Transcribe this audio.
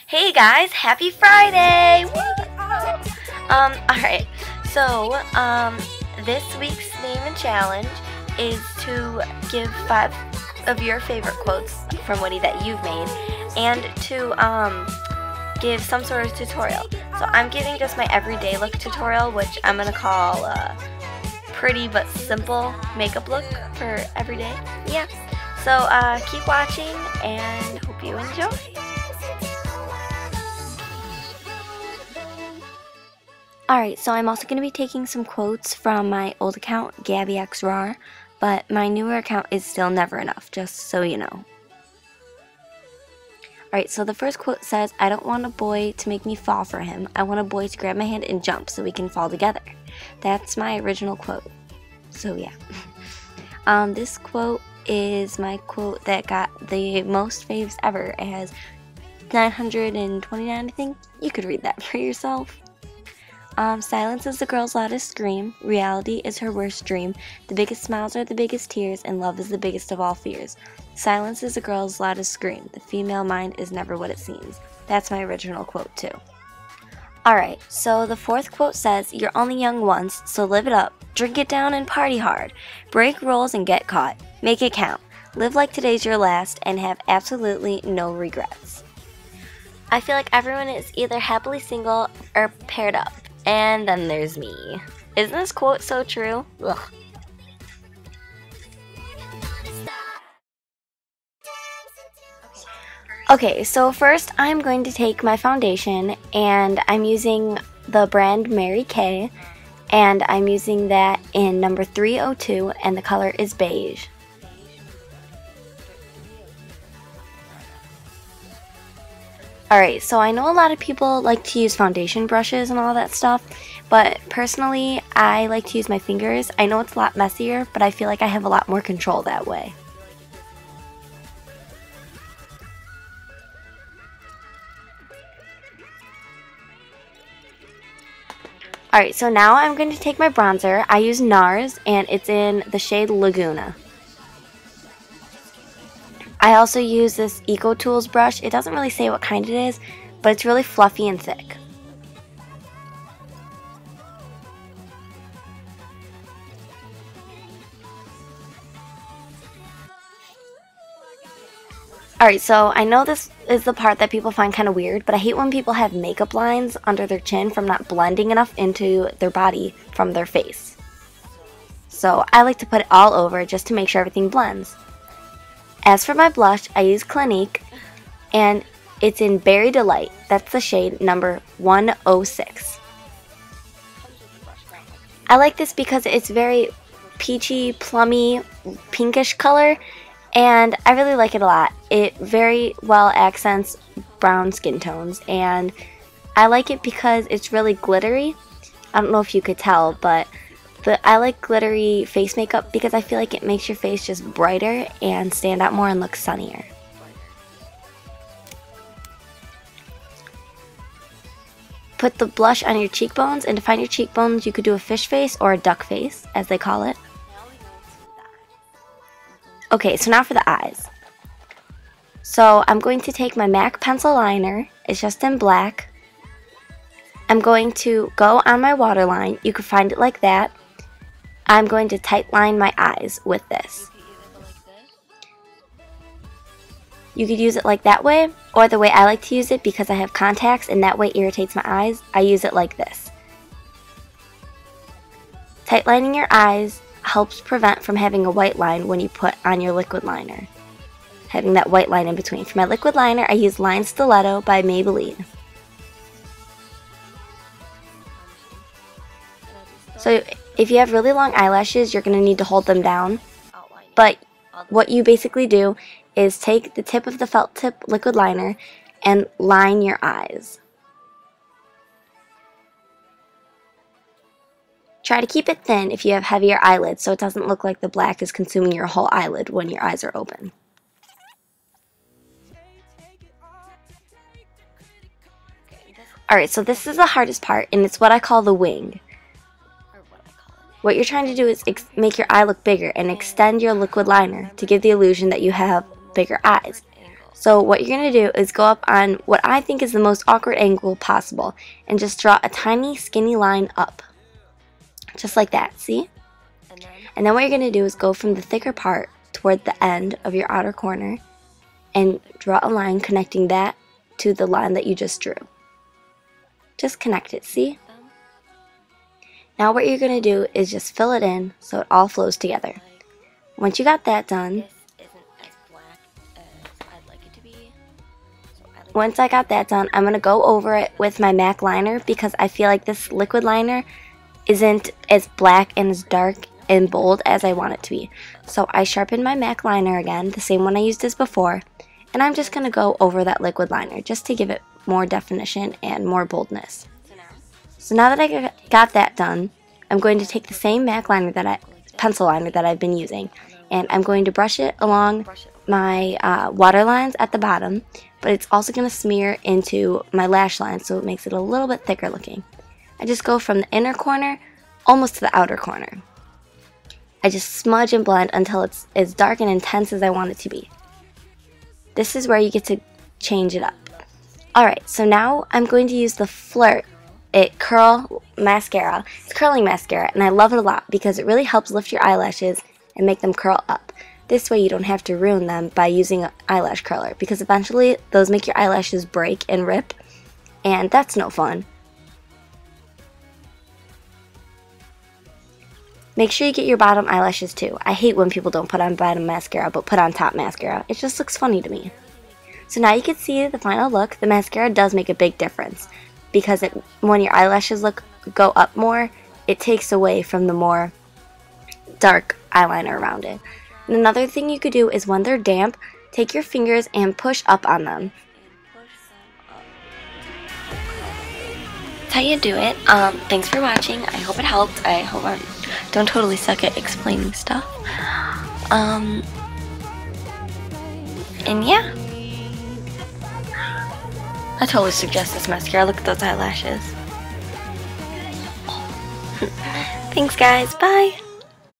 Hey guys, happy Friday! Alright, so, this week's name and challenge is to give 5 of your favorite quotes from Woody that you've made, and to, give some sort of tutorial. So I'm giving just my everyday look tutorial, which I'm gonna call, pretty but simple makeup look for everyday. Yeah. So, keep watching, and hope you enjoy. Alright, so I'm also going to be taking some quotes from my old account, GabbyXRAR, but my newer account is still never enough, just so you know. Alright, so the first quote says, "I don't want a boy to make me fall for him. I want a boy to grab my hand and jump so we can fall together." That's my original quote. So yeah. This quote is my quote that got the most faves ever. It has 929, I think. You could read that for yourself. Silence is the girl's loudest scream. Reality is her worst dream. The biggest smiles are the biggest tears, and love is the biggest of all fears. Silence is the girl's loudest scream. The female mind is never what it seems. That's my original quote too. Alright, so the fourth quote says, "You're only young once, so live it up. Drink it down and party hard. Break rules and get caught. Make it count. Live like today's your last and have absolutely no regrets." I feel like everyone is either happily single or paired up. And then there's me. Isn't this quote so true? Ugh. Okay, so first I'm going to take my foundation, and I'm using the brand Mary Kay, and I'm using that in number 302, and the color is beige. Alright, so I know a lot of people like to use foundation brushes and all that stuff, but personally I like to use my fingers. I know it's a lot messier, but I feel like I have a lot more control that way. Alright, so now I'm going to take my bronzer. I use NARS, and it's in the shade Laguna. I also use this Eco Tools brush. It doesn't really say what kind it is, but it's really fluffy and thick. Alright, so I know this is the part that people find kind of weird, but I hate when people have makeup lines under their chin from not blending enough into their body from their face. So I like to put it all over just to make sure everything blends. As for my blush, I use Clinique, and it's in Berry Delight. That's the shade number 106. I like this because it's very peachy, plummy, pinkish color, and I really like it a lot. It very well accents brown skin tones, and I like it because it's really glittery. I don't know if you could tell, but I like glittery face makeup because I feel like it makes your face just brighter and stand out more and look sunnier. Put the blush on your cheekbones, and to find your cheekbones you could do a fish face or a duck face, as they call it. Okay, so now for the eyes. So I'm going to take my MAC pencil liner. It's just in black. I'm going to go on my waterline. You can find it like that. I'm going to tight line my eyes with this. You could use it like that way, or the way I like to use it, because I have contacts and that way irritates my eyes, I use it like this. Tight lining your eyes helps prevent from having a white line when you put on your liquid liner. Having that white line in between. For my liquid liner, I use Line Stiletto by Maybelline. So if you have really long eyelashes, you're going to need to hold them down. But what you basically do is take the tip of the felt tip liquid liner and line your eyes. Try to keep it thin if you have heavier eyelids so it doesn't look like the black is consuming your whole eyelid when your eyes are open. Alright, so this is the hardest part, and it's what I call the wing. What you're trying to do is make your eye look bigger and extend your liquid liner to give the illusion that you have bigger eyes. So what you're going to do is go up on what I think is the most awkward angle possible and just draw a tiny skinny line up. Just like that, see? And then what you're going to do is go from the thicker part toward the end of your outer corner and draw a line connecting that to the line that you just drew. Just connect it, see? Now what you're going to do is just fill it in so it all flows together. Once you got that done, once I got that done, I'm going to go over it with my MAC liner because I feel like this liquid liner isn't as black and as dark and bold as I want it to be. So I sharpened my MAC liner again, the same one I used as before, and I'm just going to go over that liquid liner just to give it more definition and more boldness. So now that I got that done, I'm going to take the same MAC liner pencil liner that I've been using, and I'm going to brush it along my water lines at the bottom, but it's also going to smear into my lash line so it makes it a little bit thicker looking. I just go from the inner corner almost to the outer corner. I just smudge and blend until it's as dark and intense as I want it to be. This is where you get to change it up. Alright, so now I'm going to use the Flirt It Curl Mascara. It's curling mascara, and I love it a lot because it really helps lift your eyelashes and make them curl up. This way you don't have to ruin them by using an eyelash curler because eventually those make your eyelashes break and rip, and that's no fun. Make sure you get your bottom eyelashes too. I hate when people don't put on bottom mascara but put on top mascara. It just looks funny to me. So now you can see the final look. The mascara does make a big difference because when your eyelashes go up more, it takes away from the more dark eyeliner around it. And another thing you could do is when they're damp, take your fingers and push up on them. That's how you do it. Thanks for watching. I hope it helped. I hope I don't totally suck at explaining stuff. And yeah. I totally suggest this mascara. Look at those eyelashes. Thanks guys. Bye.